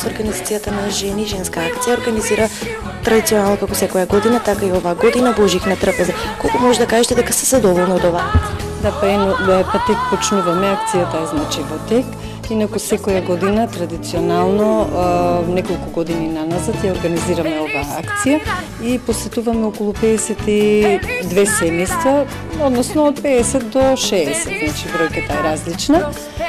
Организацијата на жени, женска акција организира традиционално како секоја година, така и оваа година Божик на трапеза. Колку може да кажете дека се задоволни од оваа? Да, па тек почнуваме, акцијата е значи во тек. Инаку секоја година традиционално неколку години наназад ја организираме оваа акција и посетуваме околу 52 семејства, односно од 50 до 60, значи бројката е различна.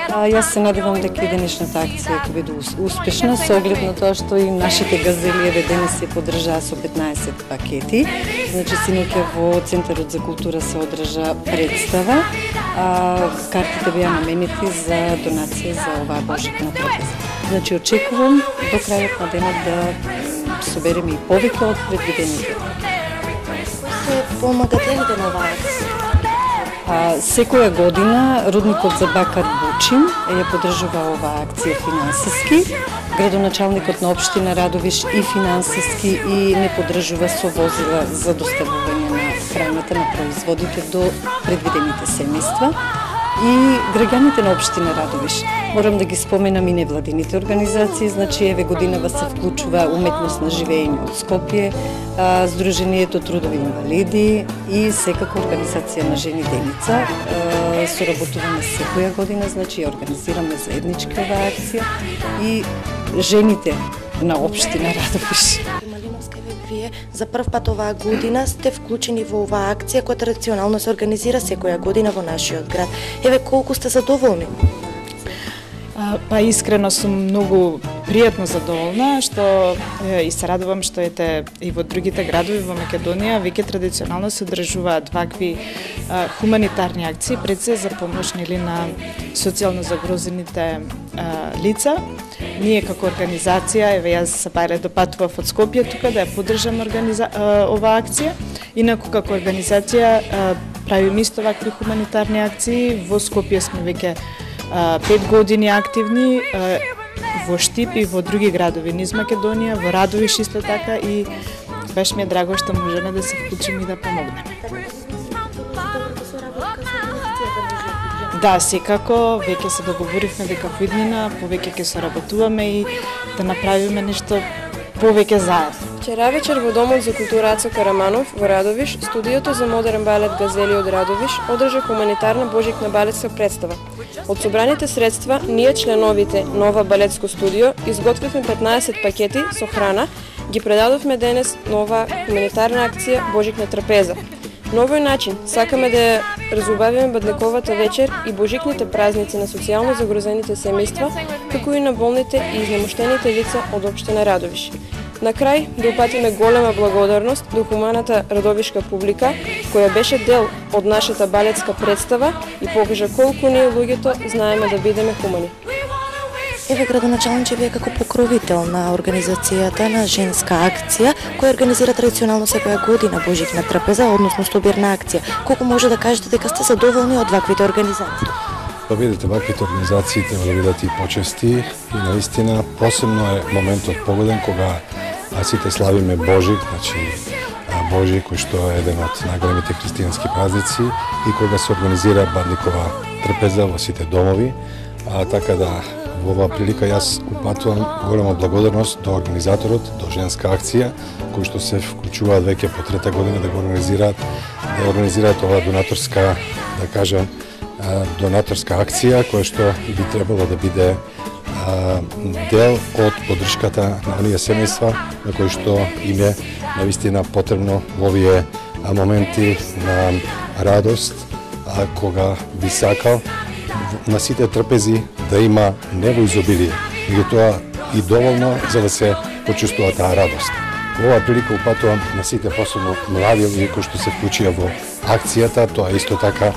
Јас се надевам дека и денешната акција ќе биде успешна со оглед на тоа што и нашите газели еве денес се подржаа со 15 пакети. Значи синоќа во Центарот за култура се одржа представа. Картите беа наменети за донација за оваа Божик на трапеза. Значи очекувам до крајот на денот да собереме и повеќе од предвидените. Се помагателите на оваа акција? Секоја година родникот за Бакар Бучим ја поддржува оваа акција финансиски. Градоначалникот на општина Радовиш и финансиски и не поддржува со возила за доставување на храната на производите до предвидените семејства. И граѓаните на општина Радовиш. Морам да ги споменам и невладините организации, значи еве годинава се вклучува Уметност на живење од Скопје, Сдруженијето Трудови инвалиди и секако Организација на жени Деница. Соработуваме секоја година, значи ја организираме заеднички оваа акција и жените на општина Радовиш. Вие за прв пат оваа година сте вклучени во оваа акција која традиционално се организира секоја година во нашиот град. Еве колку сте задоволни? Па искрено сум многу пријатно задоволна што и се радувам што ете и во другите градови во Македонија веќе традиционално се одржуваат вакви хуманитарни акции пред се за помош на социјално загрозените лица. Ние како организација, еве јас се бајле допатував од Скопје тука да ја поддржам оваа акција. Инаку како организација правиме исто вакви хуманитарни акции. Во Скопје сме веќе 5 години активни, во Штип и во други градови низ Македонија, во Радовиш исто така и беше ми е драго што можеме да се вклучиме и да помогнеме. Да, секако, веќе се договоривме дека во иднина повеќе ќе соработуваме и да направиме нешто повеќе заедно. Вчера вечер во Домот за култура Аца Караманов во Радовиш, студиото за модерен балет Газели од Радовиш одржа хуманитарна Божикна балетска представа. Од собраните средства, ние членовите Нова балетско студио изготвивме 15 пакети со храна, ги предадовме денес нова хуманитарна акција Божик на трапеза. На овој начин сакаме да разубавиме бадлековата вечер и божикните празници на социјално загрозените семејства, како и на болните и изнемоштените лица од општина Радовиш. На крај да упатиме голема благодарност до хуманата радовишка публика, која беше дел од нашата балетска представа и покажа колку ние луѓето знаеме да бидеме хумани. Еве градоначалниче, вие како покровител на организацијата на женска акција, која организира традиционално секоја година Божик на трапеза, односно собирна акција. Колку може да кажете дека сте задоволни од ваквите организации? Да видите, ваквите организации треба да бидат и почести и наистина посебно е моментот погоден кога сите славиме Божик, значи Божи, кој што е еден од најголемите христијански празници и кога се организира Бадникова трпеза во сите домови. Така да во оваа прилика јас упатувам голема благодарност до организаторот, до Женска акција, кои што се вклучуваат веќе по трета година да го организираат оваа донаторска, да кажам, донаторска акција, која што би требало да биде дел од поддршката на оние семејства на кои што им е навистина потребно во овие моменти на радост, кога би сакал на сите трпези да има не во изобилие, меѓутоа и доволно за да се почувствува таа радост. Во оваа прилика упатувам на сите, посебно млади луѓе кои што се вклучија во акцијата, тоа исто така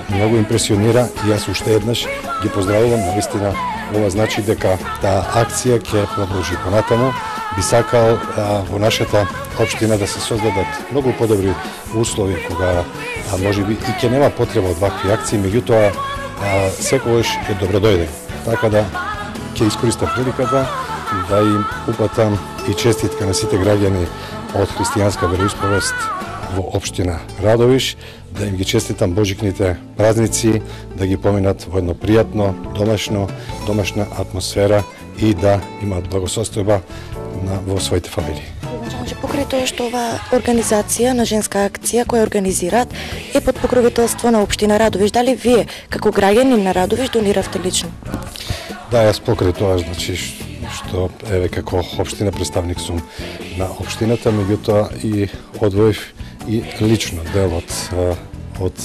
многу импресионира и јас уште еднаш ги поздравувам. Навистина ова значи дека таа акција ќе продолжи понатаму. Би сакал во нашата општина да се создадат многу подобри услови кога можеби и ќе нема потреба од вакви акции, меѓутоа секогаш е добродојден. Така да ќе искористам приликата да им упатам и честитка на сите граѓани од христијанска вероисповест во општина Радовиш, да им ги честитам Божикните празници, да ги поминат во едно пријатно, домашна атмосфера и да имаат благосостојба во своите фамилии. Покрај тоа што оваа организација на Женска акција која организираат е под покровителство на општина Радовиш, дали вие како граѓани на Радовиш дониравте лично? Да, јас покрај тоа, значи што еве како општина представник сум на општината, меѓутоа и одвоив и лично дел од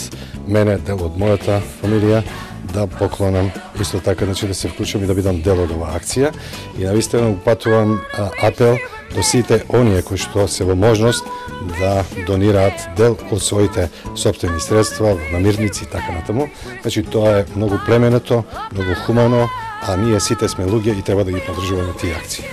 мене, дел од мојата фамилија, да поклонам исто така, значи да се вклучам и да бидам дел од оваа акција. И навистина упатувам апел до сите оние кои што се во можност да донираат дел од своите сопствени средства, намирници и така натаму. Значи тоа е многу племенето, многу хумано, а ние сите сме луѓе и треба да ги поддржуваме тие акции.